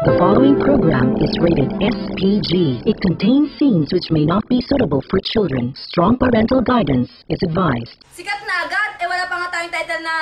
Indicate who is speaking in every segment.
Speaker 1: The following program is rated SPG. It contains scenes which may not be suitable for children. Strong parental guidance is advised.
Speaker 2: Sikat na agad? Eh wala pa nga tayong title na...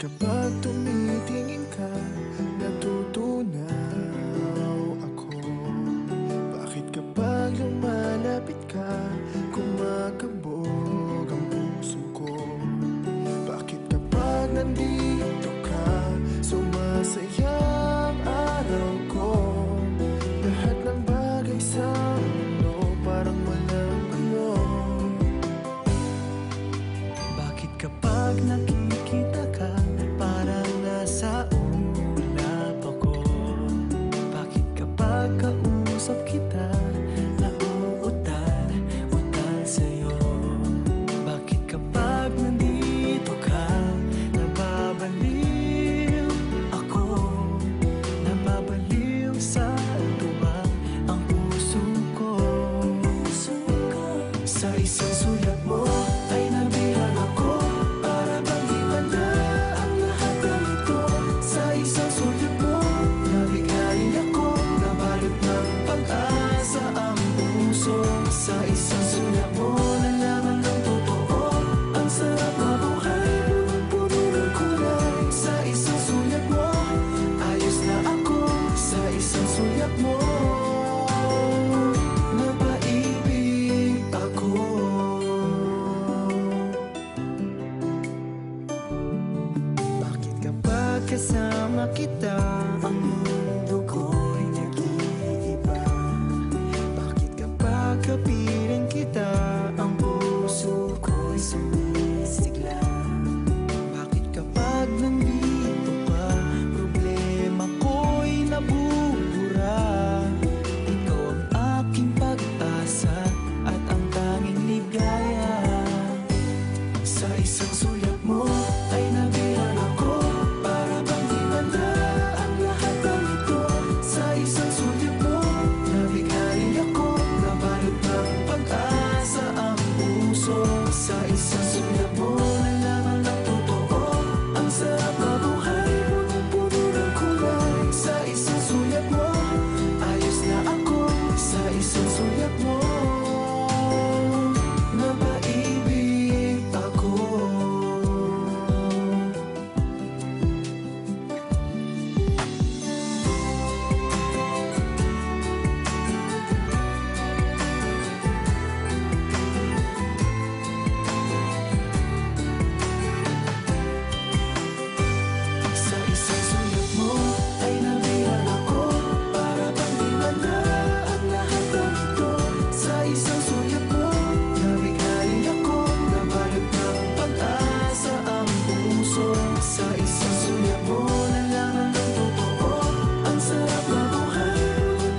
Speaker 3: Kapag tumitingin ka, natutunaw ako. Bakit kapag lumalapit ka, kumakabog ang puso ko? Bakit kapag nandito ka, sumasaya ang araw ko? Lahat ng bagay sa mundo parang walang gulo. Bakit kapag nakikita ka, parang nasa ulap ako? Bakit kapag kausap kita, nauutal sa'yo? Bakit kapag nandito ka, nababaliw ako? Nababaliw sa tuwa ang puso ko. Sa isang sulat mo ay nabilang ako, para bang himala ang lahat ng ito. Sa isang sulat mo, nabigayin ako, nabalot ng pag-asa ang puso. Sa isang sulat mo, nalaman ng totoo, ang sarap na buhay, punong-puno ng kulay. Sa isang sulat mo, ayos na ako. Sa isang sulat mo, napaibig ako. Bakit kapag kasama kita, ang mundo ko'y nag-iiba? Bakit kapag kapiling kita, ang puso ko'y sumisigla? Bakit kapag nandito ka, problema ko'y nabubura? Ikaw ang aking pag-asa at ang tanging ligaya. Sa isang sulat mo ay nabilang ako, para bang himala ang lahat ng ito. Sa isang sulat mo, nabigayin ako, nabalot ng pag-asa ang puso. Sa isang sulat mo, nalaman ng totoo, ang sarap na buhay, punong-puno ng kulay. Sa isang sulat mo, ayos na ako. Sa isang sulat mo, napaibig ako. Sa isang sulat mo ay nabilang ako, para bang himala ang lahat ng ito. Sa isang sulat mo, nabigayin ako, nabalot ng pag-asa ang puso. Sa isang sulat mo, nalaman ng totoo, ang sarap na buhay,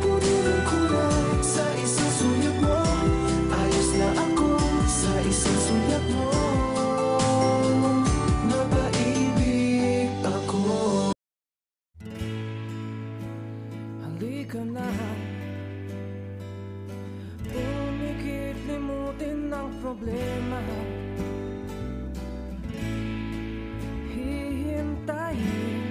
Speaker 3: punong-puno ng kulay. Sa isang sulat mo, ayos na ako. Sa isang sulat mo, napaibig ako.
Speaker 4: Halika na, pumikit, limutin ang problema. Hihintayin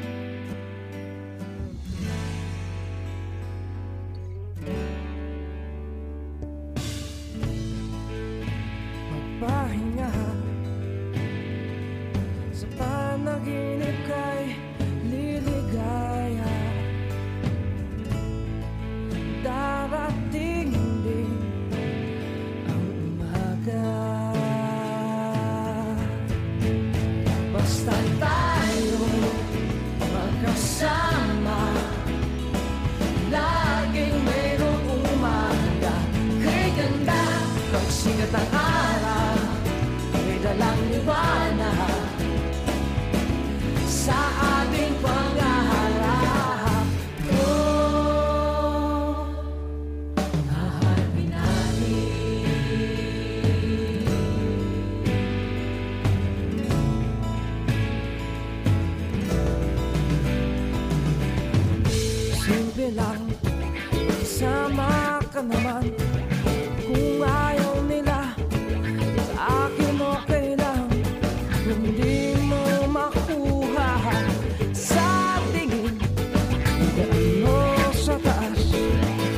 Speaker 4: okay lang, isama ka naman. Kung ayaw nila, sa akin okay lang. Kung di mo makuha sa tingin, hanggang mo sa taas.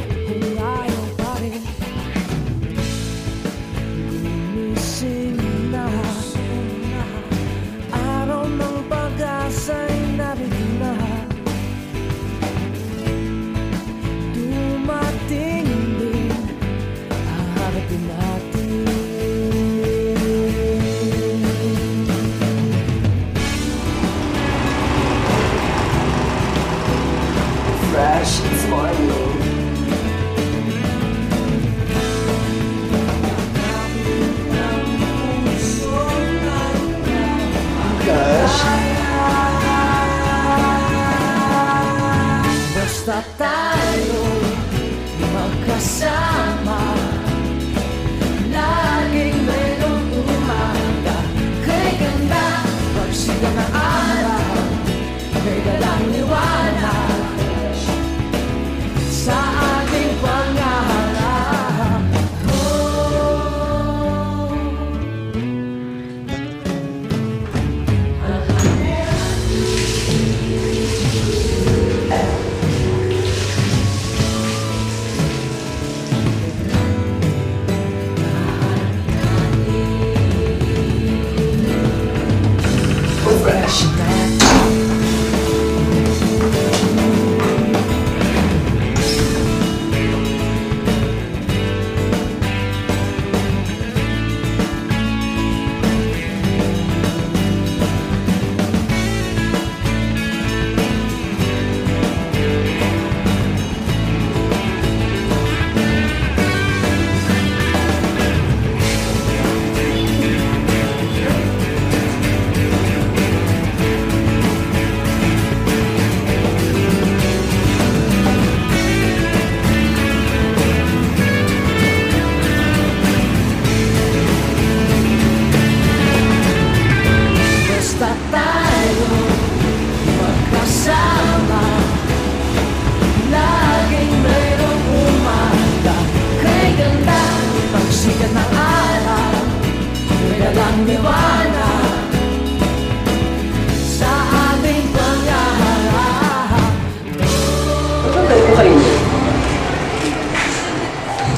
Speaker 4: Kung ayaw pa rin, gumising na. Araw ng pag-asa'y narinig na. Dumating din, haharapin natin.
Speaker 5: Fresh, it's morning. Gosh.
Speaker 4: Basta tayo magkasama, laging mayroong umaga. Kay ganda, pagsiga ng araw, may dalang liwanag sa ating pangarap.
Speaker 5: Fresh.
Speaker 4: Basta tayo magkasama, laging mayroong umaga. Kay ganda, pagsikat ng araw, may dalang liwanag sa ating pangarap.
Speaker 5: Ano tayo mo kainin?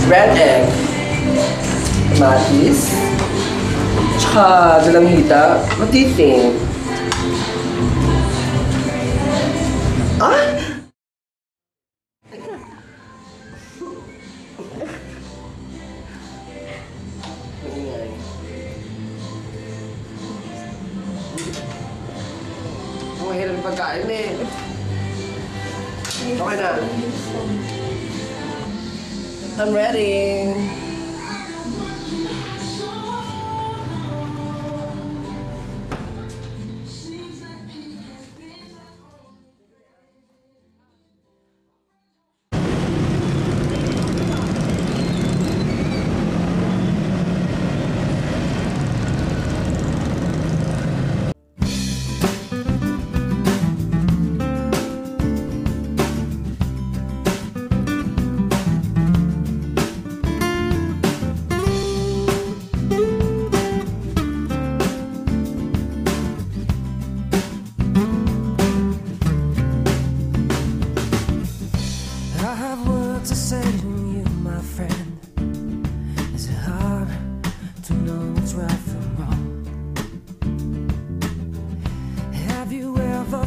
Speaker 5: Red egg, kamatis, tsaka dalanghita. What do you think? Ah? Maingay. Ang mahirap yung pagkain eh. Okay na. I'm ready.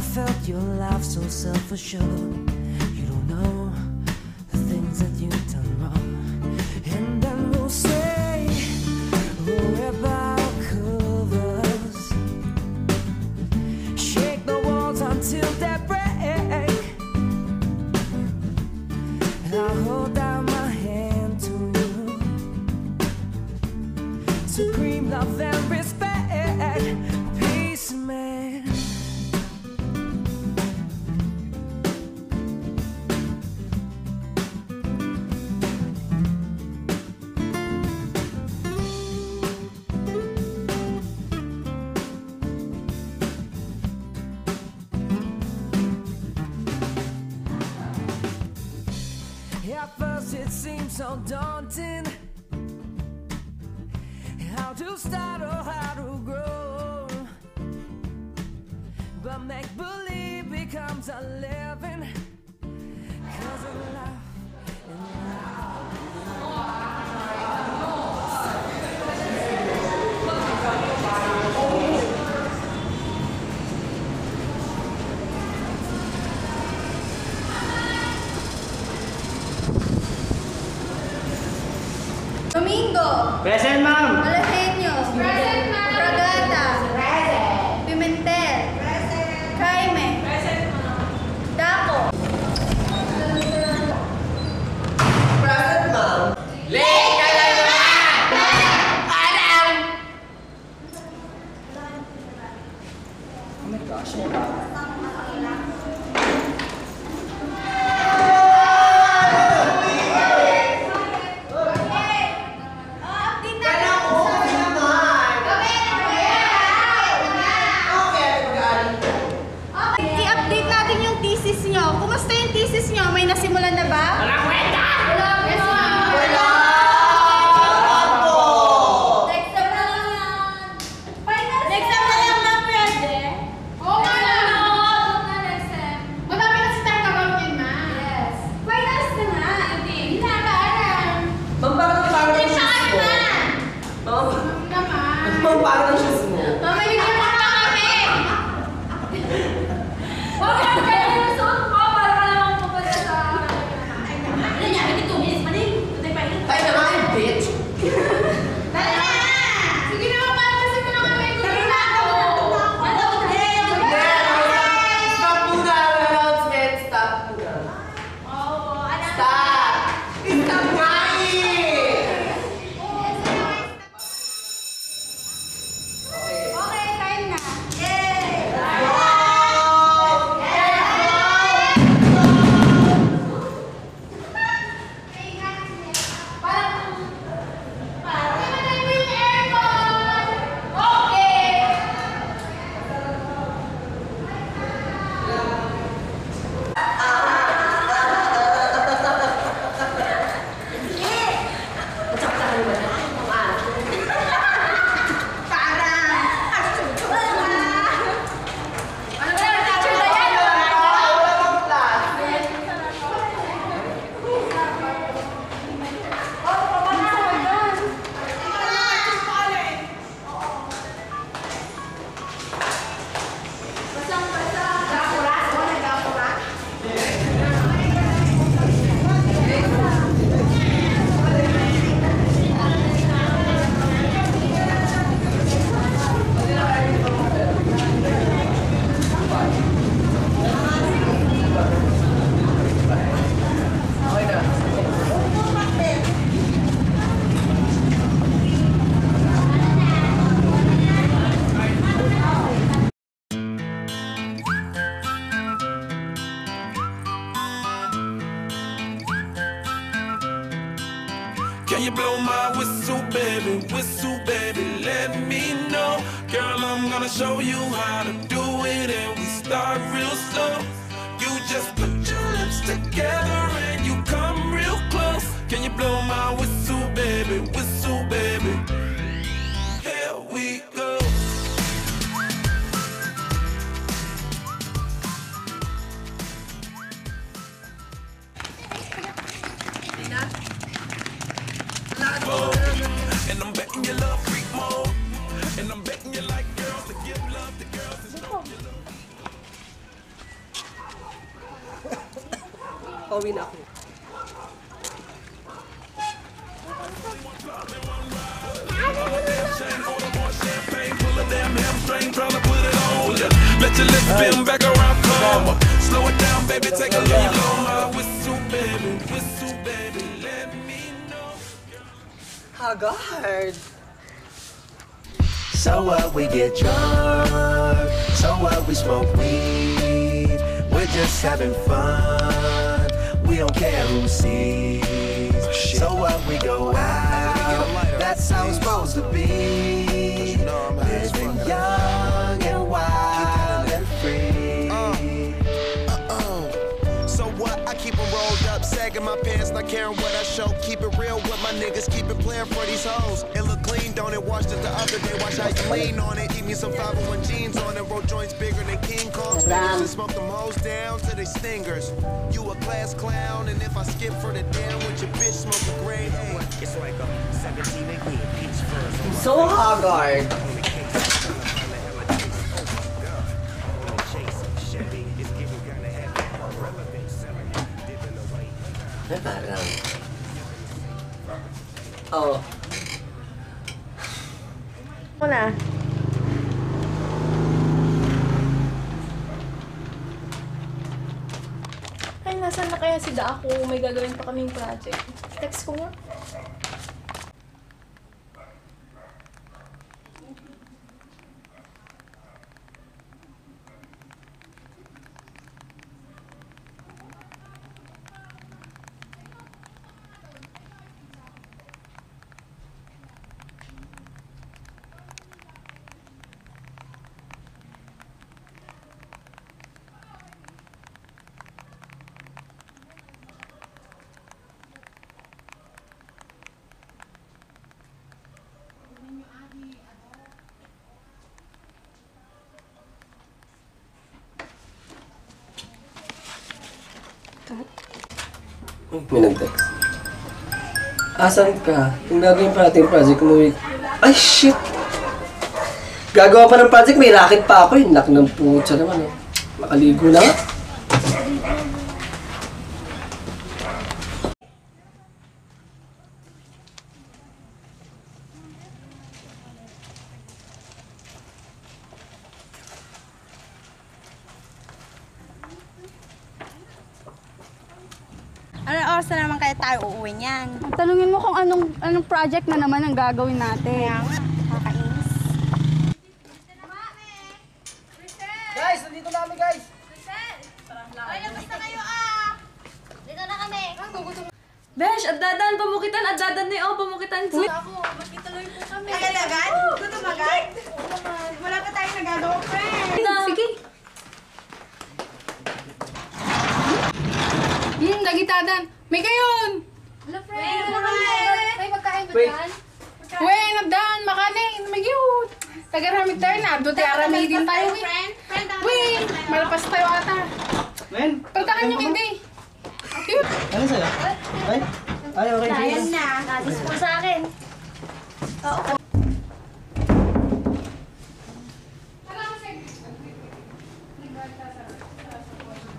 Speaker 4: Felt your life so self-assured. You don't know the things that you've done wrong. And then we'll say, oh, about covers. Shake the walls until they break. And I'll hold out my hand to you. Supreme love and respect. Peace, man. does it seem so daunting? How to start or how to grow? But make-believe becomes a living, 'cause of life and
Speaker 2: Domingo.
Speaker 6: Present, ma'am.
Speaker 2: Malahenyo. Present, ma'am. Bragata. Present. Pimentel. Present. Jaime. Present, ma'am. Daco.
Speaker 5: Present, ma'am.
Speaker 6: Late ka na naman! Adam!
Speaker 5: Oh my gosh,
Speaker 2: I-update natin yung thesis nyo. Kumusta yung thesis nyo? May nasimulan na ba?
Speaker 6: Walang kwenta!
Speaker 2: Yes, ma'am.
Speaker 5: Wala po!
Speaker 2: Next time na lang yan. Next time na lang na pwede. Oo nga na. Next time. Madami na si time gagawin, ma'am. Yes. Finals na nga. Hindi na kaalam.
Speaker 5: Ma'am, parang yung shoes mo. Ma'am,
Speaker 2: Naman.
Speaker 5: ma'am, parang yung shoes mo.
Speaker 2: Mamalik na pa kami. Huwag ka kaya yung suot mo para ka naman pupunta sa... Ano niya? 2 minutes pa din.
Speaker 5: Tayo naman, bitch!
Speaker 2: Dali na! Sige naman, para kasi ko naman may gusto na ako. Ano?
Speaker 5: Stop muna ang announcement. Stop muna.
Speaker 2: Oo, ano?
Speaker 5: Stop! Stop nga
Speaker 2: Okay, time na. Yay!
Speaker 3: Can you blow my whistle, baby, let me know. Girl, I'm gonna show you how to do it, and we start real slow. You just put your lips together and you come real close. Can you blow my whistle, baby, here we go. And I'm betting you love freak mode. And I'm betting you like girls to give love to girls.
Speaker 5: Pauwi na ako.
Speaker 3: Champagne, pull a damn hamstring, tryna put it on ya. Let your lips spin back around, come on. Slow it down, baby, take a look. Blow my whistle, baby, let me know.
Speaker 5: Haggard!
Speaker 7: So what, we get drunk. So what, we smoke weed. We're just having fun. We don't care who sees. So what, we go out. That's how it's supposed to be. Living young and wild and free.
Speaker 8: So what? I keep 'em rolled up,
Speaker 7: sagging my pants, not caring what I show. Keep it real with my niggas, keep it playing for these hoes. It look clean, don't it? Washed it the other day, watch how you lean on it. Eat me some 501 jeans on it, roll joints bigger than King Kong's fingers. And smoke them hoes down to they stingers. You a class clown, and if I skip further down with your bitch, smoke a grade A. It's like a 17 again, peach furs.
Speaker 5: So haggard. Ay, parang... Oo.
Speaker 2: Muna. Ay, nasaan na kaya si Daako? May gagawin pa kaming project. Text ko nga.
Speaker 5: May nag-text. Asan ka? Yung gagawin pa natin project mo. Ay, shit! Gagawa pa ng project, may racket pa ako. Yung laki ng putsa naman eh. Makaligo na nga.
Speaker 8: Anong oras na naman kaya tayo uuwi niyan?
Speaker 9: Tanungin mo kung anong project na naman ang gagawin natin.
Speaker 8: Kaya nga, nakakainis.
Speaker 5: Guys, nandito na kami guys!
Speaker 8: Ay, labas na kayo ah! Dito na kami!
Speaker 2: Besh, at dadan, pamukitan, at dadan na yung pamukitan. Ako, magkituloy po kami.
Speaker 8: Agad-agad? Gutom agad? Wala pa tayong nagagawa, friend!
Speaker 2: Sige.
Speaker 10: Dagitadan. May kayon!
Speaker 2: Hello, friend. May magkain ba
Speaker 5: Wait.
Speaker 2: dyan?
Speaker 10: Uy, nagdaan. Makanin. May yun. Tagaramid tayo na. Doon tayo aramid din tayo. Uy, malapas tayo ata.
Speaker 5: Men!
Speaker 10: Pagtakan nyo hindi. Cute.
Speaker 5: Ano sa'yo? Ay? Ay, okay.
Speaker 8: Ayan na. Natis po sa akin.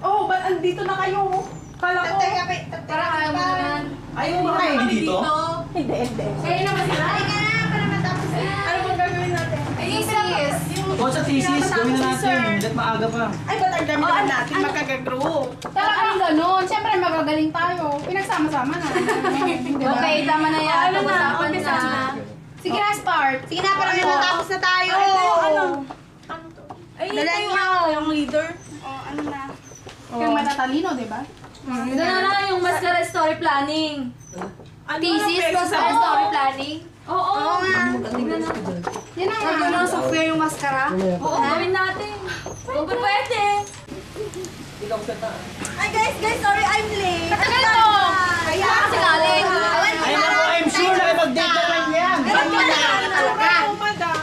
Speaker 10: Oh, ba't andito na kayo? Kala ko.
Speaker 2: Para ayaw mo naman.
Speaker 5: Ayaw mo makain dito?
Speaker 10: Hindi.
Speaker 2: Kaya naman sila.
Speaker 8: Ay ka na, para matapos na.
Speaker 10: Ano bang gagawin natin?
Speaker 2: Thesis.
Speaker 5: O sa thesis, gawin na natin. Dapat maaga pa.
Speaker 10: Ay, ba't ang dami naman natin magkagagroup? Talagang ganun. Siyempre, magagaling tayo. Pinagsama-sama na. Diba?
Speaker 2: Okay, tama na yan.
Speaker 10: Ano na?
Speaker 2: Pag-usapan
Speaker 10: Umpisa
Speaker 2: na.
Speaker 10: na. Sige na, start.
Speaker 8: Sige na, para matapos na tayo.
Speaker 10: Ay,
Speaker 8: Dala
Speaker 10: tayo
Speaker 8: niyo.
Speaker 10: yung leader.
Speaker 8: Ano na?
Speaker 10: Yung matatalino, di ba?
Speaker 2: Ito na lang yung mascara story planning. Thesis plus story planning. Oo. Tignan natin.
Speaker 10: Yan na nga.
Speaker 8: software yung maskara?
Speaker 2: Oo, gawin natin. Kung pwede.
Speaker 8: Ay guys, sorry, I'm late.
Speaker 2: Tagal to.
Speaker 8: Kaya
Speaker 2: Kasi galing.
Speaker 5: Ay, naku, I'm sure nakipag-date na lang yan.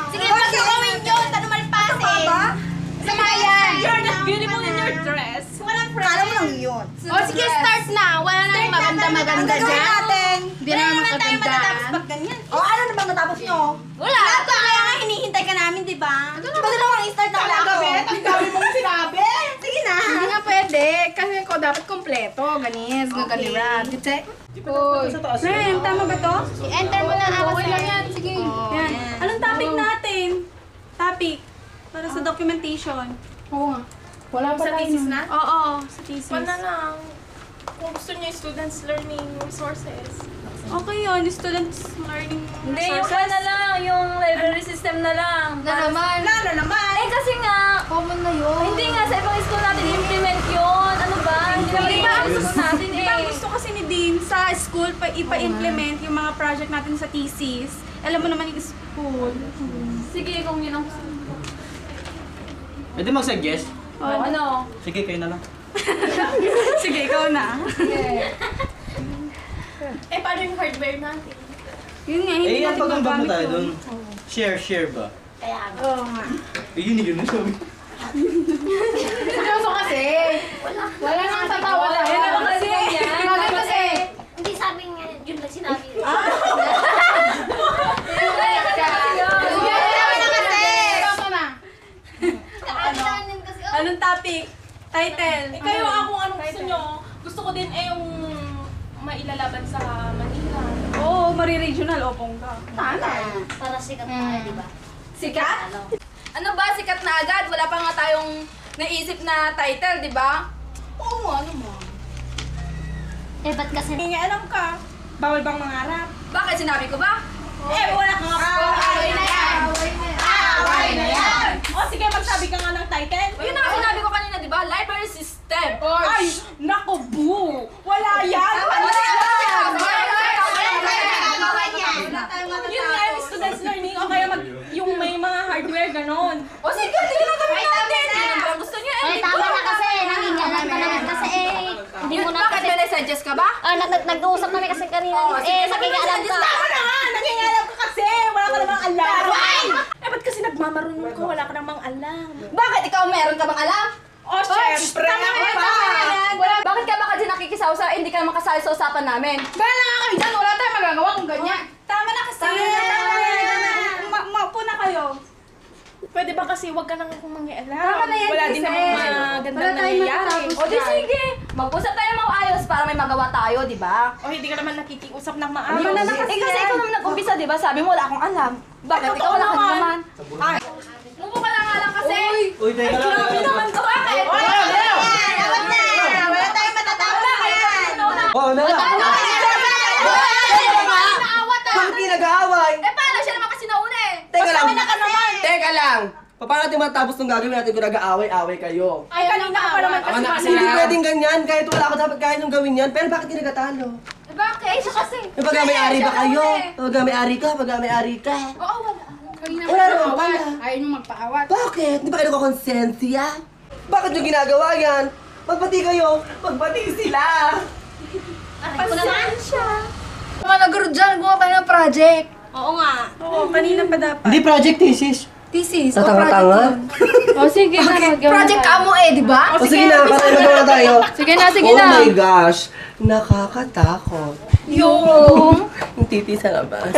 Speaker 8: Sige, pag gawin yun, tanong malpasin. Sama yan.
Speaker 2: You're not beautiful in your dress.
Speaker 8: Walang friend. Kala mo lang yun.
Speaker 10: O, sige, start na. Wala na yung maganda-maganda
Speaker 8: Ang gagawin
Speaker 10: dyan.
Speaker 8: natin.
Speaker 10: Hindi na
Speaker 8: naman tayo
Speaker 10: maganda.
Speaker 8: matatapos pag ganyan. O, ano na bang natapos nyo?
Speaker 2: Wala.
Speaker 8: Kaya nga hinihintay ka namin, di ba? Ba't naman i-start na wala ako?
Speaker 10: Ang dami mong sinabi.
Speaker 8: Sige na.
Speaker 10: Hindi nga pwede. Kasi ko dapat kompleto. Ganis, gaganiran. Kasi, uy.
Speaker 8: Friend, tama ba to? I-enter mo na ako,
Speaker 10: Okay lang yan. Sige.
Speaker 8: Yan. Anong topic natin? Topic. Para sa documentation.
Speaker 10: Oo nga. Wala pa
Speaker 2: Sa
Speaker 10: tayo.
Speaker 2: thesis na?
Speaker 8: Oo, sa thesis.
Speaker 2: Wala lang. Kung gusto niyo students learning resources.
Speaker 8: Okay yun, students learning
Speaker 2: Hindi, yung na lang. Yung library system na lang.
Speaker 8: Lalo naman.
Speaker 2: Eh kasi nga,
Speaker 10: Common na yun.
Speaker 2: hindi nga sa ibang school natin i-implement yun. Ano ba? Hindi naman
Speaker 8: Di
Speaker 2: yung
Speaker 8: ba
Speaker 2: mga gusto natin
Speaker 8: Di ba
Speaker 2: eh.
Speaker 8: gusto kasi ni Dean sa school ipa-implement yung mga project natin sa thesis. Alam mo naman yung school.
Speaker 2: Sige, kung yun ang gusto.
Speaker 5: Pwede mag-suggest?
Speaker 2: Ano?
Speaker 5: Sige, kayo na lang.
Speaker 8: Sige, ikaw na.
Speaker 2: magkano yung hardware natin?
Speaker 8: Yun nga, hindi
Speaker 11: Eh, ang
Speaker 8: natin
Speaker 11: pagambag mo
Speaker 8: magamit
Speaker 11: tayo
Speaker 8: yun.
Speaker 11: doon. Share ba?
Speaker 2: Kaya nga.
Speaker 8: Oo nga.
Speaker 11: Eh, yun na sabi.
Speaker 10: Seryoso kasi. Wala nang tatawa tayo.
Speaker 2: Ano naman kasi yan?
Speaker 10: Bakit kasi?
Speaker 2: Hindi sabi nga, yun lang sinabi.
Speaker 8: Anong topic? Title?
Speaker 2: Eh kayo, kung anong gusto nyo, gusto ko din yung mailalaban sa Manila.
Speaker 8: Oo, mari-regional o bongga.
Speaker 2: Para sikat tayo, di ba?
Speaker 12: Sikat? Ano ba? Sikat na agad? Wala pa nga tayong naisip na title, di ba? Oo, ano mo?
Speaker 2: Eh, ba't kasi?
Speaker 8: Hindi alam ka. Bawal bang mangarap?
Speaker 12: Bakit sinabi ko ba?
Speaker 8: Eh, wala kang
Speaker 12: Away na yan!
Speaker 8: Away na yan! O sige, magsabi ka nga ng title.
Speaker 12: Yun na sinabi ko kanina, di ba? Library system.
Speaker 8: Ay, naku, boo! Wala yan! Ano yun nga yung students learning o kaya yung may mga hardware, ganon.
Speaker 12: O sige, tingnan na kami natin. Tingnan ba? Gusto niya?
Speaker 2: Eh, tama na kasi. Nangingalan ka naman kasi hindi mo na
Speaker 12: Bakit
Speaker 2: kasi...
Speaker 12: may suggest ka ba?
Speaker 2: Nag-uusap namin kasi kanina. Nangingalan ka.
Speaker 8: Tama na nga! Nangingalam ka kasi! Wala ka namang alam! Eh, ba't kasi nagmamarunong ka? Wala ka namang alam.
Speaker 12: Bakit? Ikaw meron ka bang alam?
Speaker 8: O, syempre!
Speaker 12: Tama ka yan! Bakit ka baka dyan nakikisaw-sa? Hindi ka makasali sa usapan namin.
Speaker 10: Bahala nga kayo dyan. Wala tayong magagawa kung ganyan.
Speaker 8: Tama na kasi! Maupo na kayo. Pwede ba kasi wag ka nang mangialam?
Speaker 12: Tama na yan,
Speaker 8: Wala
Speaker 12: kasi.
Speaker 8: din namang magandang nangyayari.
Speaker 12: O di sige, mag-usap tayo maayos para may magawa tayo, di ba?
Speaker 8: O hindi ka naman nakikiusap ng maayos.
Speaker 12: Hindi mo na kasi ikaw naman nag-umpisa, di ba? Sabi mo wala akong alam. Bakit ikaw wala kang naman?
Speaker 8: Ay,
Speaker 12: Mupo ka lang nga lang kasi.
Speaker 11: Uy, teka lang.
Speaker 12: Grabe naman to. Bakit?
Speaker 8: wala tayong matatapos yan!
Speaker 5: Oo, na lang. Bakit kayo nag-aaway?
Speaker 12: Eh paano siya naman kasi nauna eh?
Speaker 5: Teka lang. Teka lang. Paano natin matapos itong gagawin natin kung nag-aaway-aaway kayo?
Speaker 8: Ay, kanina ka pa naman kasi
Speaker 5: Hindi pwedeng ganyan. Kahit wala ako dapat kaya nung gawin yan. Pero bakit kayo nagkatalo?
Speaker 12: Eh bakit? Siya kasi.
Speaker 5: Eh, pagka-may-ari ba kayo? Pagka-may-ari ka? Pagka-may-ari ka?
Speaker 12: Oo, wala.
Speaker 10: Kanina
Speaker 5: Wala naman
Speaker 10: magpaawat.
Speaker 5: pala.
Speaker 10: Ayaw nyo magpaawat.
Speaker 5: Bakit? Hindi ba kayo nakakonsensya? Bakit yung ginagawa yan? Magbati kayo. Magbati sila.
Speaker 2: Aray ko naman.
Speaker 10: Mga nag-group dyan, gumawa pa ng project.
Speaker 8: Oo nga. Oo, kanina pa dapat.
Speaker 5: Hindi project thesis.
Speaker 10: Thesis.
Speaker 5: Tatanga-tanga.
Speaker 10: O sige na,
Speaker 12: Project ka mo eh, di ba?
Speaker 5: O sige na, para magawa tayo.
Speaker 10: Sige na, sige
Speaker 5: Oh
Speaker 10: na.
Speaker 5: my gosh. Nakakatakot.
Speaker 10: Yung...
Speaker 5: Yung titi sa labas.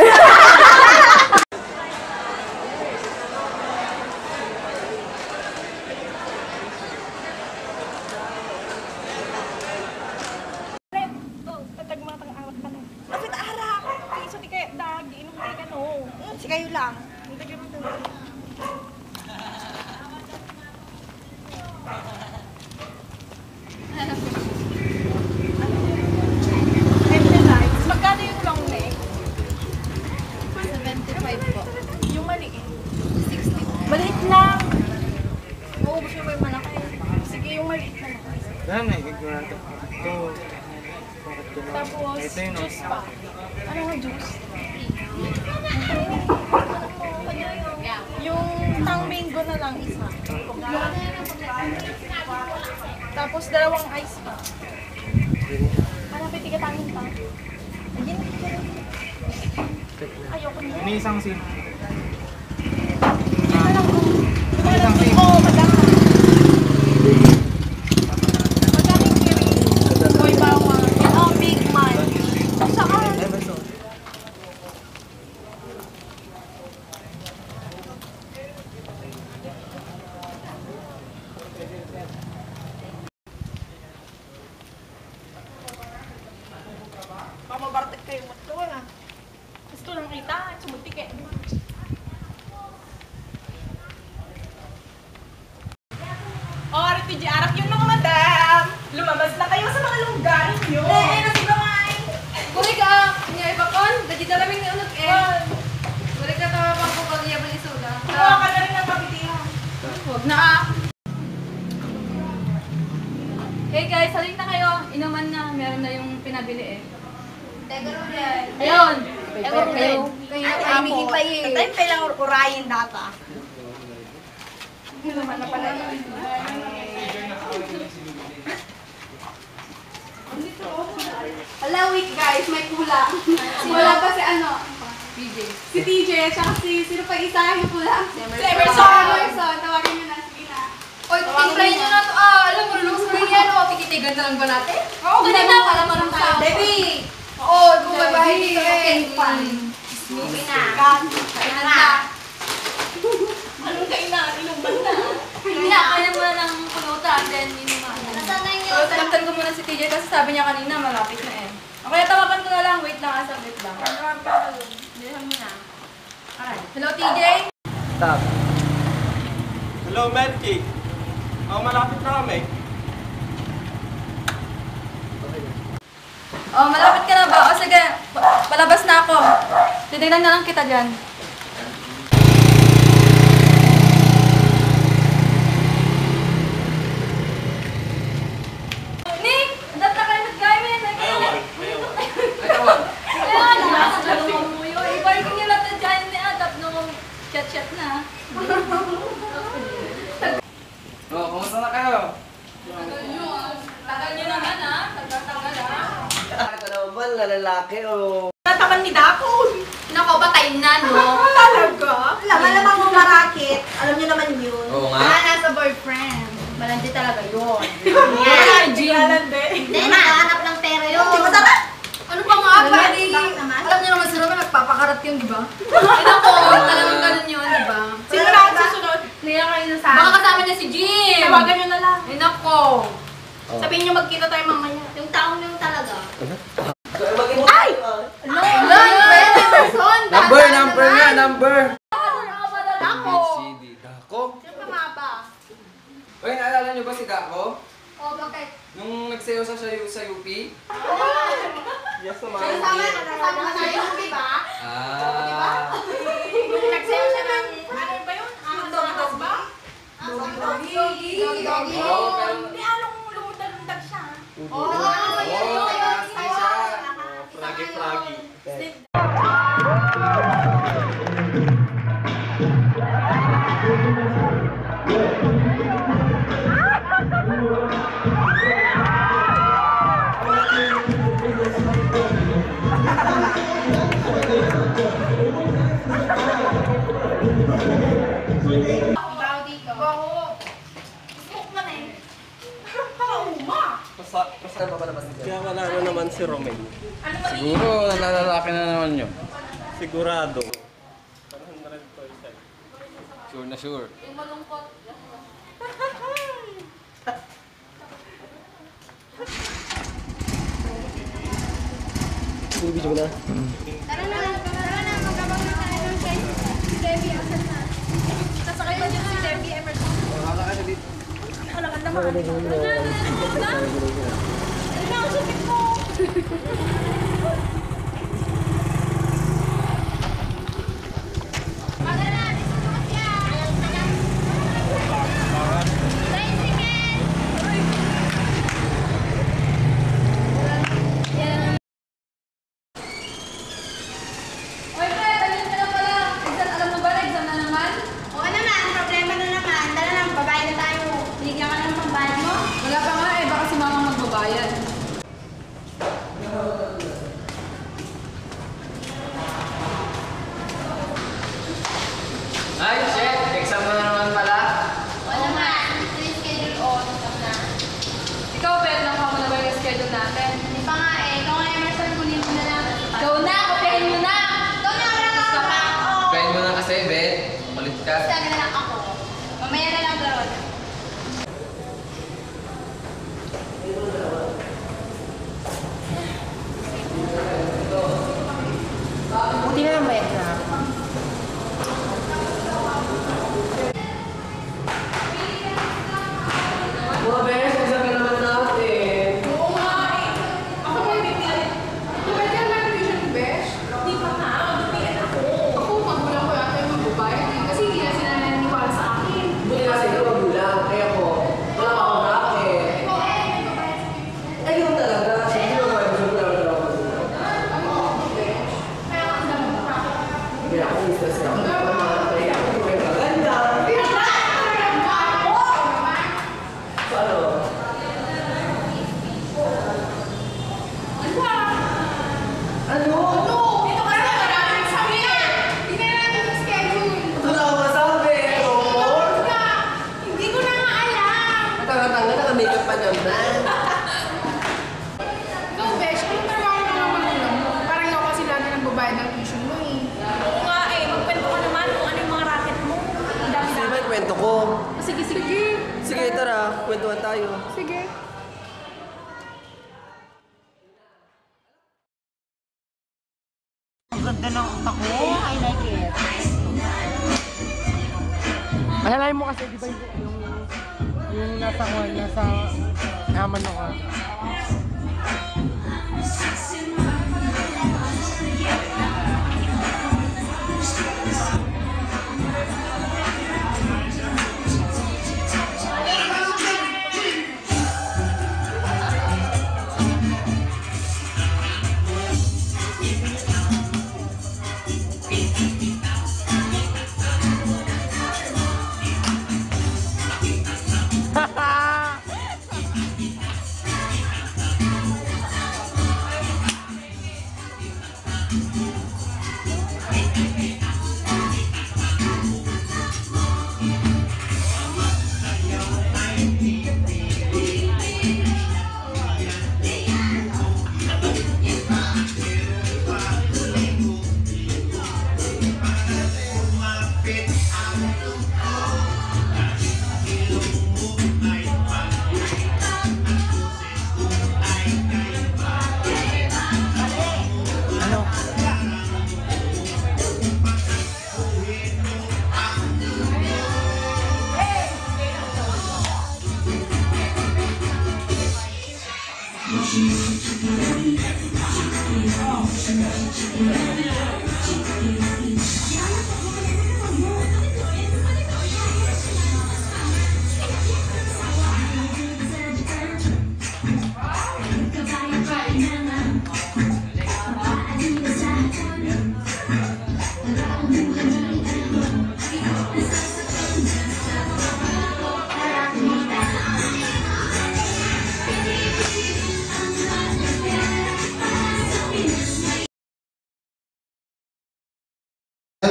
Speaker 8: Kapit ara! Piso di kayo dagi, inom kayo ka no. Si kayo lang. Hindi kayo magkano yung long neck?
Speaker 12: 75 po.
Speaker 8: Yung maliit.
Speaker 12: 60.
Speaker 8: Maliit lang. Oo, gusto mo yung malaki. Sige, yung maliit na lang.
Speaker 11: Dahil na, igigura ito. Ito.
Speaker 8: Tapos,
Speaker 11: Ito yun,
Speaker 8: juice pa. Ano nga juice? Yung tang mango na lang isa. Tapos dalawang ice pa. Ano, pwede ka tangin pa? Ayun. Ayoko niya.
Speaker 11: May isang sim.
Speaker 8: Isang sim. Oo, madami. Madaming kiri. Boy, bawang. Oh, big man. Saan? Mamabartek kayo mo ito ah. Gusto lang kita, sumutik eh. Oh, RPG Arak yun mga madam! Lumabas na kayo sa mga lugar niyo! Nasi ba ngay?
Speaker 12: Kuri ka, niya ipakon, dati dalaming unod eh. Kuri ka tawa pang kukag niya balisuda.
Speaker 8: Kuha ka na rin ng pabitihan.
Speaker 12: Huwag na ah. Hey guys, halika na kayo. Inuman na, meron na yung pinabili eh. Ayun!
Speaker 8: Ewan ko
Speaker 12: Kayo,
Speaker 8: din.
Speaker 12: kayo tahimik-hipay eh.
Speaker 8: Tayo kailang urayin data. Naman na pala yun. Hala, wait guys, may kulang. Wala pa si ano?
Speaker 12: PJ.
Speaker 8: Si TJ, tsaka sino pa isa yung kulang? Si
Speaker 12: Emerson.
Speaker 8: Emerson, tawagin nyo na, sige na.
Speaker 12: Oy, timplahin nyo na to. Alam mo, lulong sa rin yan. Tititigan na lang ba natin? Oo, kanina para marunong tayo. Debbie! Oo, kung may bahay dito, okay. Movie na. Kain na. Anong kainan? Inuman na. Hindi na, kaya mo na ng pulutan, then inuman. Nasanay niyo. So, tinagtan ko muna si TJ kasi sabi niya kanina, malapit na eh. Okay, tawakan ko na lang. Wait lang, asabit lang. Bilihan mo na. Alright. Hello, TJ?
Speaker 5: Stop.
Speaker 11: Hello, Melky. Malapit na kami.
Speaker 12: Oh, malapit ka na ba? O sige, palabas na ako. Titignan na lang kita dyan. Nick! Andat na kayo mag-gawin. Ayan, nasa dalawang mo yun. I-parking nyo lang na dyan ni Adap nung chat-chat na.
Speaker 11: Kumusta na kayo?
Speaker 12: Tagal nyo naman ah. Tagal-tagal ah.
Speaker 5: Ito naman ba, lalaki o...
Speaker 8: Nataman ni Dako.
Speaker 12: Nako, patay na, no?
Speaker 8: Talaga? Laman-laman mo marakit. Alam niyo naman yun.
Speaker 5: Oo nga.
Speaker 8: Nasa boyfriend.
Speaker 12: Malandi talaga yun.
Speaker 8: Yan, Malandi.
Speaker 2: Hindi, nakahanap ng pera yun.
Speaker 8: Di ba sarap?
Speaker 12: Ano pa nga, pwede?
Speaker 2: Bakit naman?
Speaker 12: Alam niyo naman si Rome, nagpapakarat yun, di ba? Ay, nako, talagang ganun yun, di ba?
Speaker 8: Sino na ang susunod? Liya kayo na sa
Speaker 12: Baka kasama niya si Jim!
Speaker 8: Tawagan niyo na lang.
Speaker 12: Ay, nako!
Speaker 8: Sabihin niyo magkita tayo mamaya.
Speaker 2: Yung taong yung talaga.
Speaker 8: Ay!
Speaker 12: No, Emerson!
Speaker 11: Number nga, number!
Speaker 8: Dako!
Speaker 11: CD. Dako?
Speaker 8: Sino pa ba?
Speaker 11: Uy, naalala niyo ba si Dako?
Speaker 12: Oh, bakit?
Speaker 11: Nung nagsayaw sa UP? Yes,
Speaker 8: Kasama ka sa iyo, di ba? Nagsayo siya ng, ano ba yun? Dog ba? Doggy.
Speaker 11: Oo, pero...
Speaker 8: Hindi, anong lumudag-ludag siya?
Speaker 11: Oo, nakasin siya. Froggy.
Speaker 8: Bago dito. Smoke man eh. Pauma.
Speaker 5: Saan pa ba naman dito?
Speaker 11: Kaya wala na naman si Romel.
Speaker 8: Ano ba
Speaker 11: Siguro, nalalaki na naman yun. Sigurado. Sure na sure.
Speaker 12: Yung malungkot.
Speaker 5: Ibig mo na.
Speaker 8: Tara na, magkabang na tayo ng si Debbie, asan na? Sasakay ba niyo si Debbie Emerson?
Speaker 11: Wala ka na dito.
Speaker 8: Wala ka naman. Ano na, ang sakit mo?
Speaker 12: Oy, Fred, ayun ka na pala. Exam, alam mo ba na exam na naman?
Speaker 2: Oo naman, ang problema na naman. Tara na, babayad na tayo. Bigyan ka na ng pambayad mo.
Speaker 12: Wala pa nga eh, baka si mama magbabayad.
Speaker 5: magkwentuhan tayo.
Speaker 10: Sige.
Speaker 6: Ang ganda ng utak ko. I like it.
Speaker 13: Alalain mo kasi, di ba yung nasa naman ako.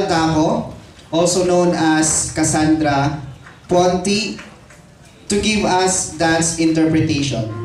Speaker 14: Damo, also known as Cassandra Ponti, to give us dance interpretation.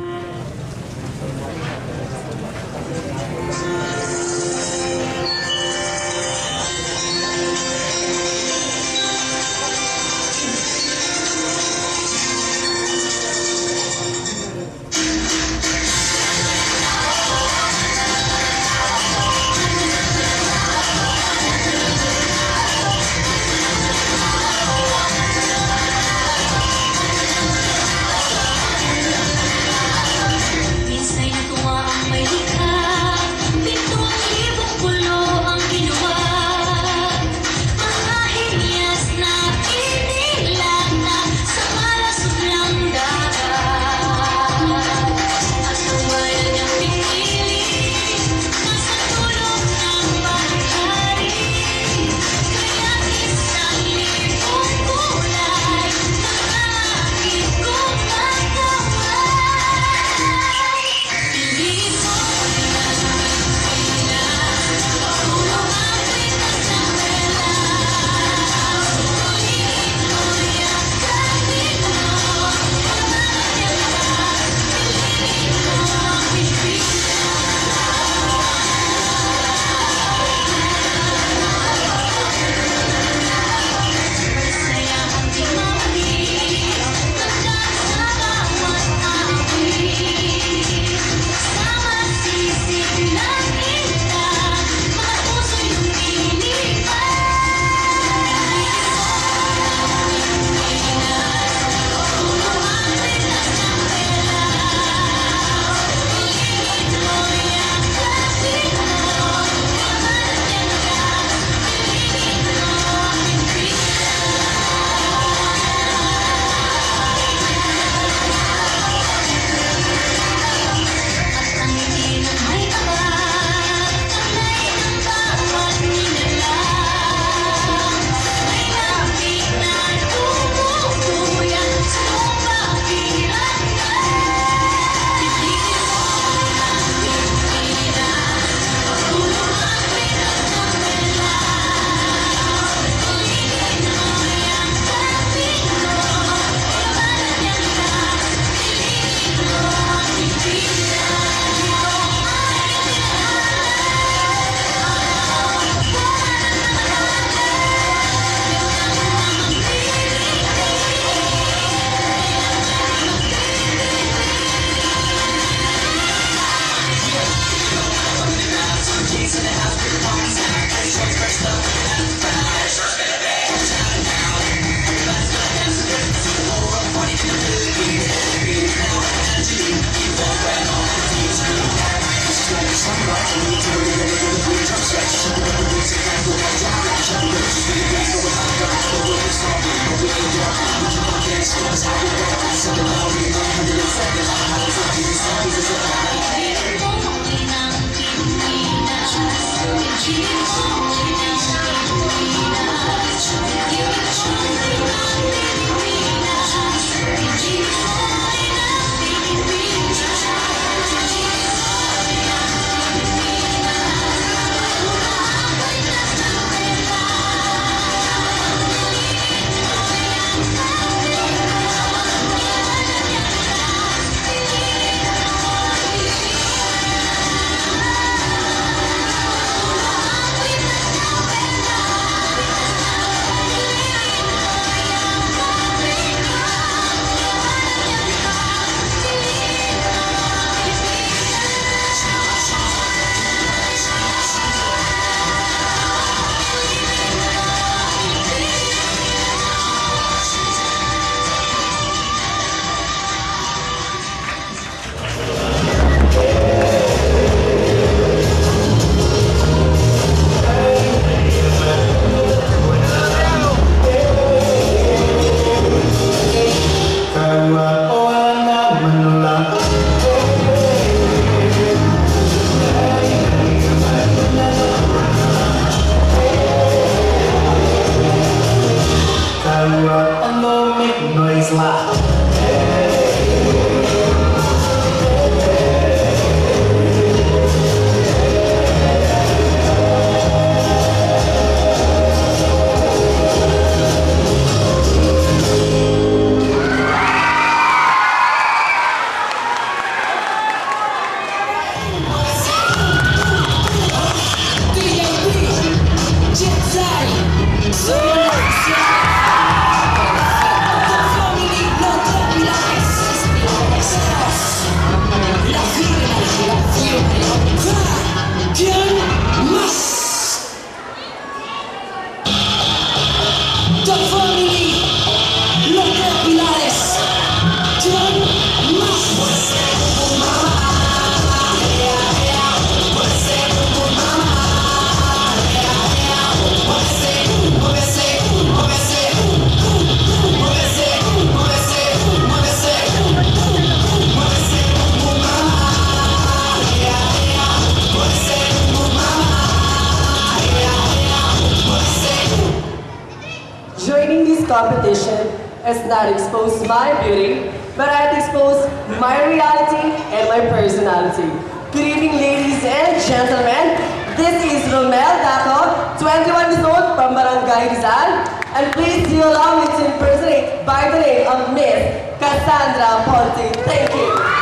Speaker 15: Competition has not exposed my beauty, but I expose my reality and my personality. Good evening, ladies and gentlemen. This is Romel Daco, 21 years old from Barangay Rizal, and please do allow me to impersonate by the name of Miss Cassandra Ponte. Thank you.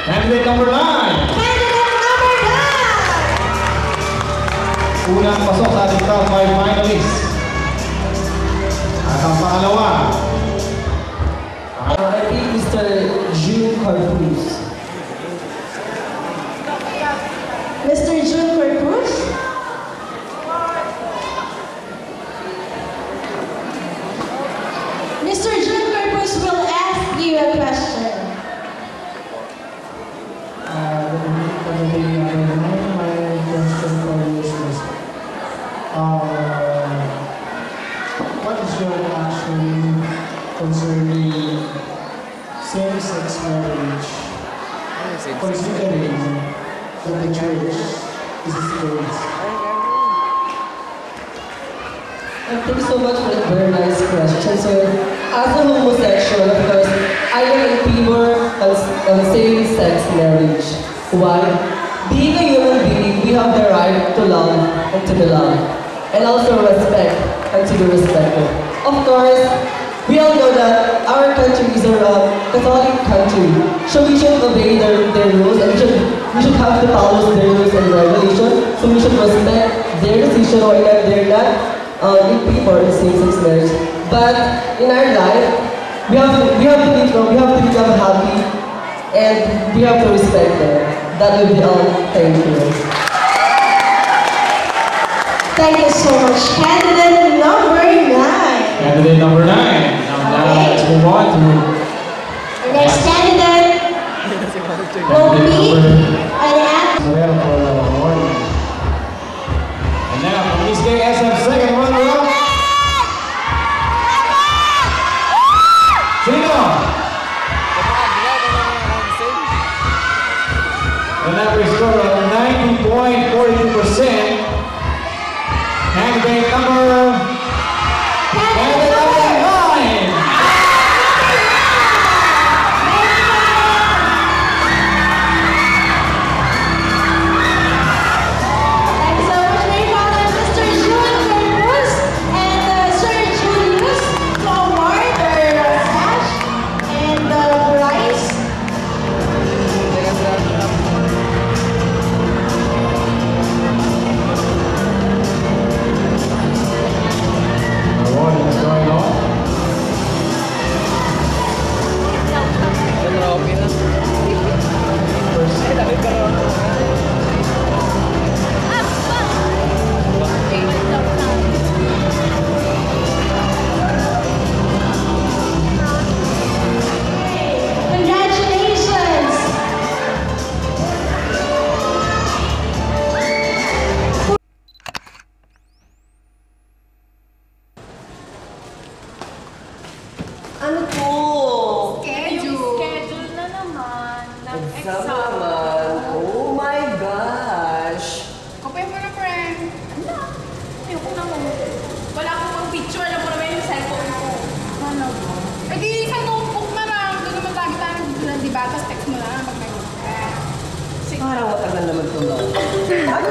Speaker 16: Candidate number 9. Unang pasok sa ating top 5 finalists. At ang pangalawa.
Speaker 15: Corpus. Mr. June Corpus. Mr. June Corpus will ask you a question.
Speaker 16: What is your reaction concerning same-sex marriage, considering that the church is against?
Speaker 15: Thank you so much for that very nice question, sir. As a homosexual, of course, I am in favor of same-sex marriage. Why? Being a human being, we have the right to love and to be loved, and also respect and to be respected. Of course, we all know that our country is a Catholic country, so we should obey their rules, and we should have to follow their rules and regulations, so we should respect their decision or that they're not in favor of same-sex marriage. But in our life, we have to become happy, and we have to respect them. That will be all. Thank you. Thank you so much. Candidate number 9.
Speaker 16: Candidate number 9. Now let's move on to
Speaker 15: The next candidate will be an actor.
Speaker 16: And now from East KSM second runner-up. Sino? An average score of 90.42%. Candidate number 9.
Speaker 15: Ano to?
Speaker 2: Schedule na naman ng
Speaker 15: Exam naman. Oh my gosh.
Speaker 10: Open mo na, friend.
Speaker 2: Ano? Ayoko na mo. Wala akong pang picture. Alam mo naman yung cellphone ko. Ano ba?
Speaker 10: Eh di, sa notebook na lang. Doon naman lagi tayo nagdudulan, di ba? Tapos text mo na lang pag may
Speaker 15: Parang matagal naman ito lang. Ano?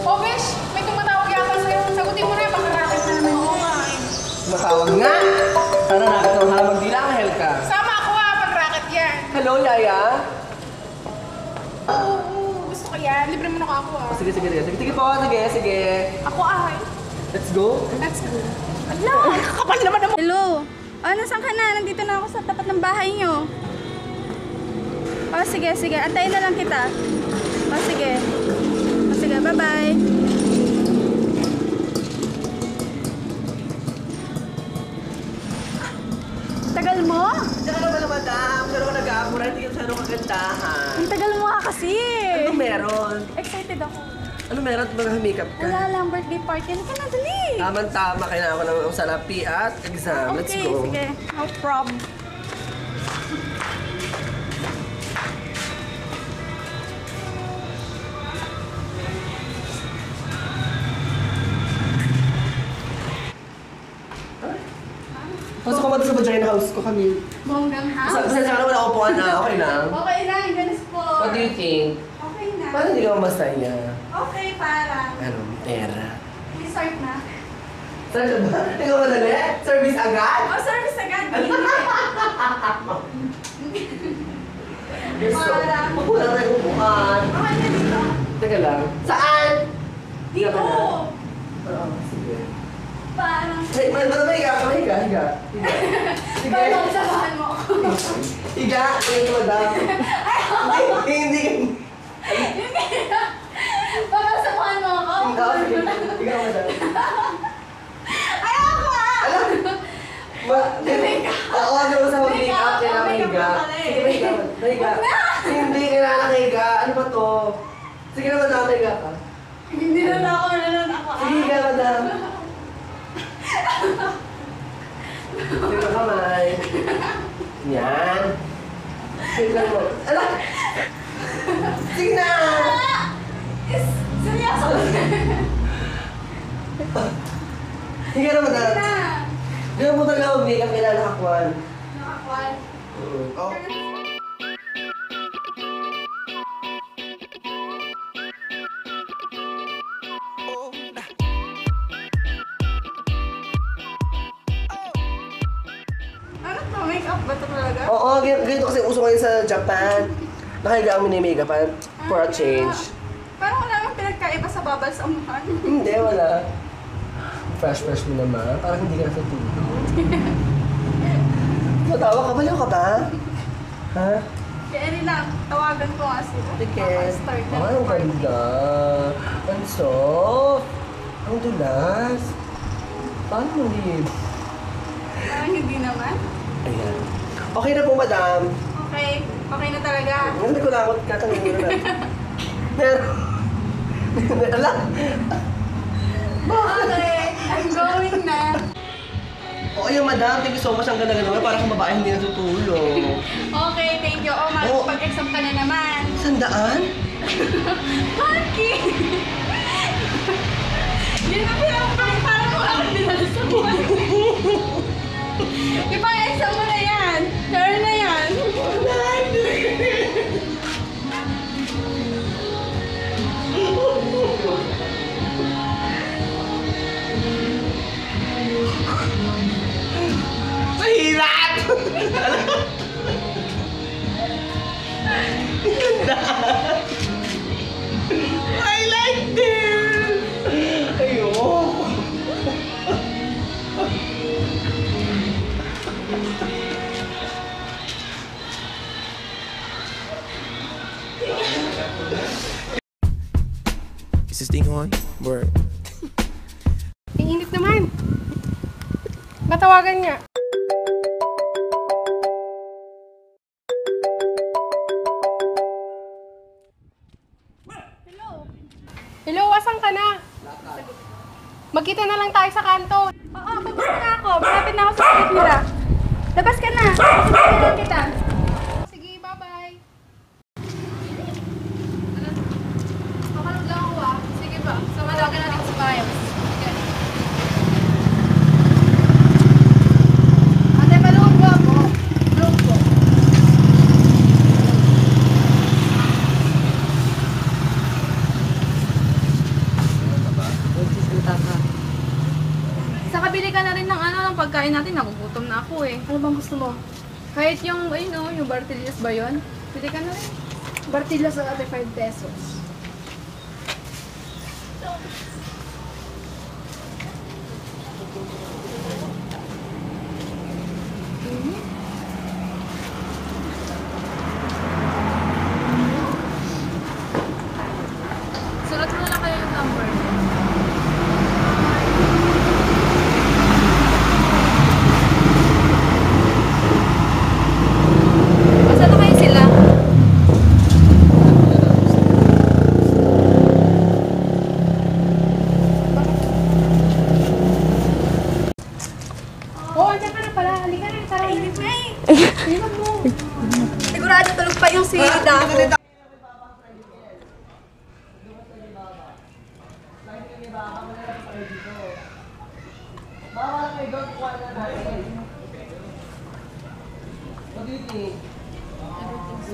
Speaker 10: Oh, besh, may tumatawag yata sa'yo. Sagutin mo na, baka racket na naman. Oo nga.
Speaker 15: Matawag nga. Sana nakit ng halamang dila ang Helka.
Speaker 10: Sama ako pag racket yan.
Speaker 15: Hello, Yaya?
Speaker 10: Oo, gusto ko yan. Libre mo na ako
Speaker 15: Sige po. Sige.
Speaker 10: Ako ay.
Speaker 15: Let's go.
Speaker 10: Let's go. Ala, kakapal naman naman.
Speaker 8: Hello? Nasaan ka na? Nandito na ako sa tapat ng bahay nyo. Sige. Antayin na lang kita. Sige, bye-bye. Tagal mo?
Speaker 15: Diyan ka naman, madam. Pero kung nag-aamura, hindi ka masyadong kagandahan.
Speaker 8: Ang tagal mo nga kasi.
Speaker 15: Ano meron?
Speaker 8: Excited ako.
Speaker 15: Ano meron? Mag-makeup ka?
Speaker 8: Wala lang, birthday party. Ano ka na, dali?
Speaker 15: Tama. Kailangan ko ng salapi at exam. Let's
Speaker 8: Okay,
Speaker 15: go.
Speaker 8: sige. No problem.
Speaker 15: Pasok ka ba sa vagina house ko kami?
Speaker 8: Bonggang house?
Speaker 15: Pasensya ka naman ako po, okay lang.
Speaker 8: Okay lang, ganas po.
Speaker 15: What do you think?
Speaker 8: Okay na.
Speaker 15: Paano hindi ka masaya?
Speaker 8: Okay, parang.
Speaker 15: Ano, pera.
Speaker 8: Start na.
Speaker 15: Start na ba? Tingnan mo dali? Service agad?
Speaker 8: Service agad.
Speaker 15: Gusto. Magkulang tayo upuan.
Speaker 8: Okay na dito.
Speaker 15: Teka lang. Saan?
Speaker 8: Dito.
Speaker 15: Oo, sige.
Speaker 8: Parang
Speaker 5: Hey, madam, higa.
Speaker 8: Paano samahan mo ako?
Speaker 5: Higa, madam. Hindi.
Speaker 8: Paano samahan mo ako?
Speaker 5: Higa, madam.
Speaker 8: Ayoko nga!
Speaker 5: Ako ano sa mag-make-up, kailangan higa. Sige, higa. Hindi, kailangan higa. Ano ba to? Sige na, madam, higa ka.
Speaker 8: Hindi na ako.
Speaker 5: Sige, higa, madam. Sige na kamay. Yan. Sige lang mo. Ala! Sige na!
Speaker 8: Seryoso?
Speaker 5: Higa na, madam. Ganun mo talaga mag-makeup, kailangan nakakuan.
Speaker 8: Nakakuan?
Speaker 5: Oh.
Speaker 8: Ano to? Make-up ba ito talaga?
Speaker 5: Oo, ganito kasi uso ngayon sa Japan. Nakahiga ang mini-makeupan for a change.
Speaker 8: Parang wala kang pinagkaiba sa bubbles ang mukha.
Speaker 5: Hindi, wala. Fresh mo naman. Parang hindi ka natutulog. Matawa ka, baliw ka ba? Ha?
Speaker 8: Kaya nila, tawagan ko nga sila.
Speaker 5: Sige.
Speaker 8: Start na.
Speaker 5: Ay, ang ganda. Ang soft. Ang dulas. Paano mo live?
Speaker 8: Parang hindi naman.
Speaker 5: Ayan. Okay na po, madam.
Speaker 8: Okay. Okay na talaga.
Speaker 5: Hindi ko lang ako katanungin na. Pero, ala.
Speaker 8: Okay. I'm going na.
Speaker 5: Oo, yung madam. Thank you so much. Ang ganda-ganda. Para sa babae hindi natutulog.
Speaker 8: Okay, thank you. Oh, mag-exam ka na naman.
Speaker 5: 100?
Speaker 8: Monkey! Yun na pinapang para mo ako dinala sa buwan. Ipang-exam mo na yan. Turn na yan.
Speaker 5: Mahirap! I like this! Ayoko!
Speaker 3: Is this thing on? Word.
Speaker 10: Ang init naman. Matawagan niya. Hello, asan ka na? Magkita na lang tayo sa kanto.
Speaker 8: Oo, papasok na ako. Malapit na ako sa street nila. Labas ka na. Sasabihin lang kita.
Speaker 10: Sige, bye-bye.
Speaker 12: Makalog lang ako ah. Sige ba? Sumalagan natin sa bayan. Ate, maluwag ba ako? Maluwag po. Saka bili ka na rin ng pagkain natin. Nagugutom na ako eh. Ano bang gusto mo? Kahit yung, yung Bartillas ba yun? Bili ka na rin.
Speaker 10: Bartillas sa ate 5 pesos.
Speaker 12: Sulat mo na lang kayo yung number. Basta na kayo sila.
Speaker 10: Oh, andyan ka na pala. Halika na. Tara.
Speaker 8: Init na eh.
Speaker 10: Tingnan mo.
Speaker 8: Sigurado tulog pa yung si Dako.
Speaker 5: What do you think? Everything's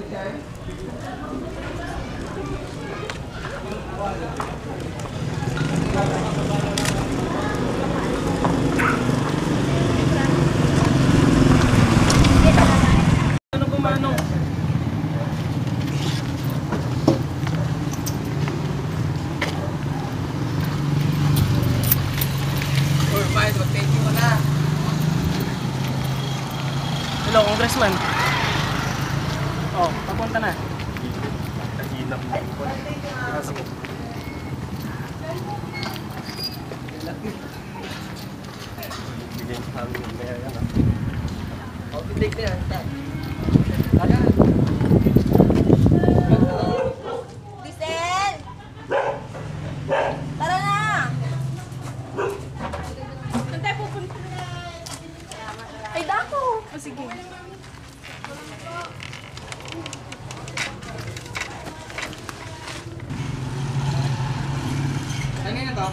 Speaker 11: Ano kumano? Or, bakit? Mag-thank you ka na.
Speaker 13: Hello, congressman. Oh, papunta na.
Speaker 11: Naginap na po. Sige. Bigyan sa amin yung mayor yan.
Speaker 5: Oh, pitik na yan.
Speaker 2: Diesel! Tara na!
Speaker 8: Saan tayo pupunta? Ay, dako! O, sige.
Speaker 13: Ano yun ito?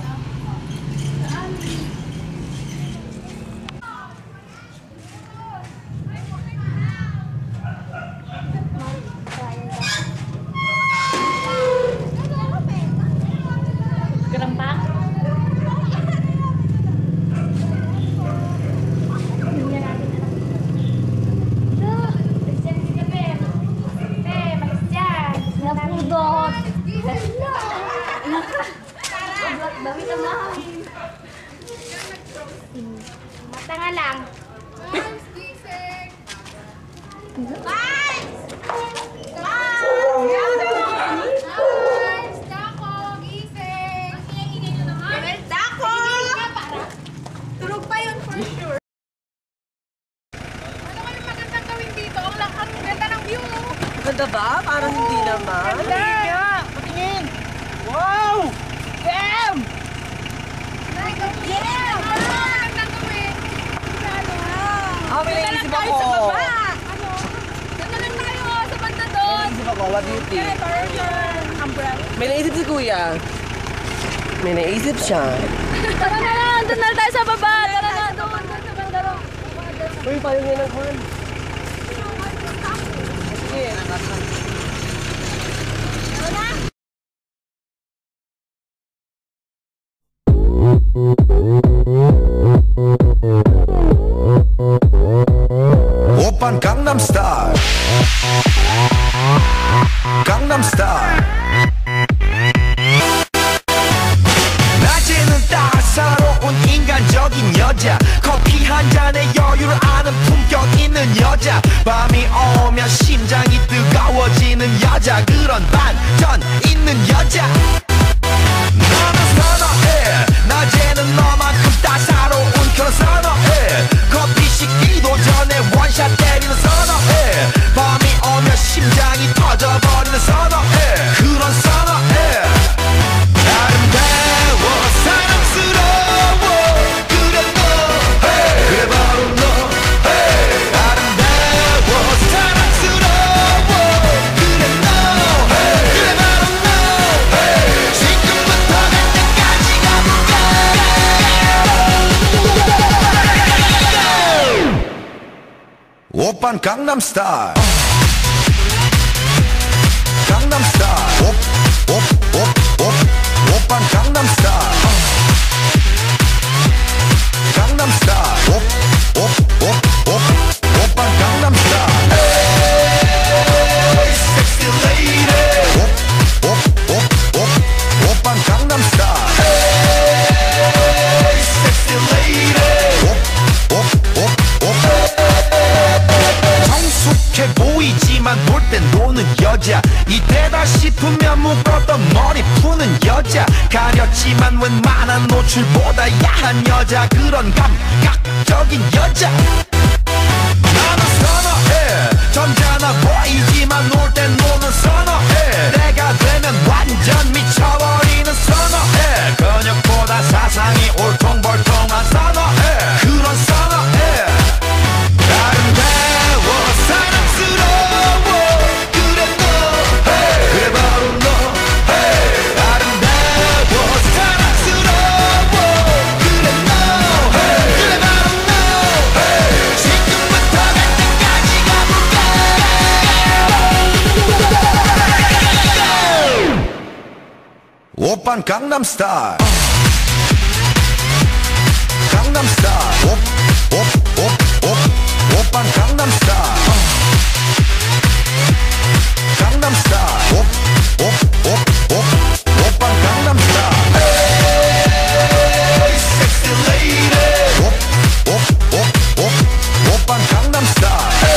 Speaker 2: Gerempak. Napudot. Mata nga lang.
Speaker 8: Tulog pa yun for sure. Ano kayong magandang gawin dito? Ang ganda ng view.
Speaker 5: Ganda ba? Parang hindi naman.
Speaker 8: Ganda!
Speaker 13: Patingin! Wow! Damn!
Speaker 8: Yeah! Ano magandang gawin?
Speaker 5: Ah, may naisip
Speaker 8: tayo
Speaker 5: ako.
Speaker 8: sa baba. Ano? Doon na lang tayo sa banda doon.
Speaker 5: Naisip ako, what do you think?
Speaker 8: Okay, perfect. Umbrella.
Speaker 5: May naisip si Kuya. May naisip siya.
Speaker 8: Tara na lang, doon na tayo sa baba. Tara na, doon sa banda doon.
Speaker 5: Uy, paano niya ng Juan? Sige.
Speaker 7: 오빤 강남스타일 강남스타일 낮에는 따사로운 인간적인 여자 커피 한 잔에 여유를 아는 품격 있는 여자 밤이 오면 심장이 뜨거워지는 여자 그런 반전 있는 여자 나는 선호해 낮에는 너만큼 따사로운 그런 선호해 커피 식기도 전에 원샷 때리는 선호해 밤이 오면 심장이 터져버리는 선호해 그런 선호해 아름다워 사랑스러워 그래 너 그래 바로 너 아름다워 사랑스러워 그래 너 그래 바로 너 지금부터 갈 때까지 가볼까 오빤 강남스타일 강남스타일 오빤 강남스타일 강남스타일 오빤 강남스타일 Hey sexy lady 오빤 강남스타일 Hey sexy lady 성숙해 보이지만 놀 땐 노는 여자 이때다 싶으면 묶었던 머리 푸는 여자 가렸지만 웬만한 노출보다 야한 여자 그런 감각적인 여자 나는 선호해 점잖아 보이지만 놀 땐 노는 선호해 내가 되면 완전 미쳐버리는 선호해 근육보다 사상이 올통벌통한 선호해 그런 선호해 아름다워 사랑스러워 그래 너 그래 바로 너 아름다워 사랑스러워 그래 너 그래 바로 너 지금부터 갈 때까지 가볼까 오빤 강남스타일 강남스타일 오빤 강남스타일 강남스타일 오빤 강남스타일 Hey sexy lady 오빤 강남스타일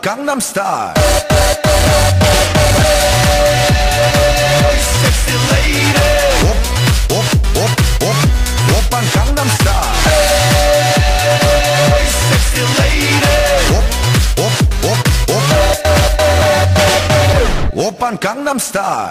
Speaker 7: Gangnam Style. Sexy lady. Oppan Gangnam Style. Sexy lady. Oppan Gangnam Style.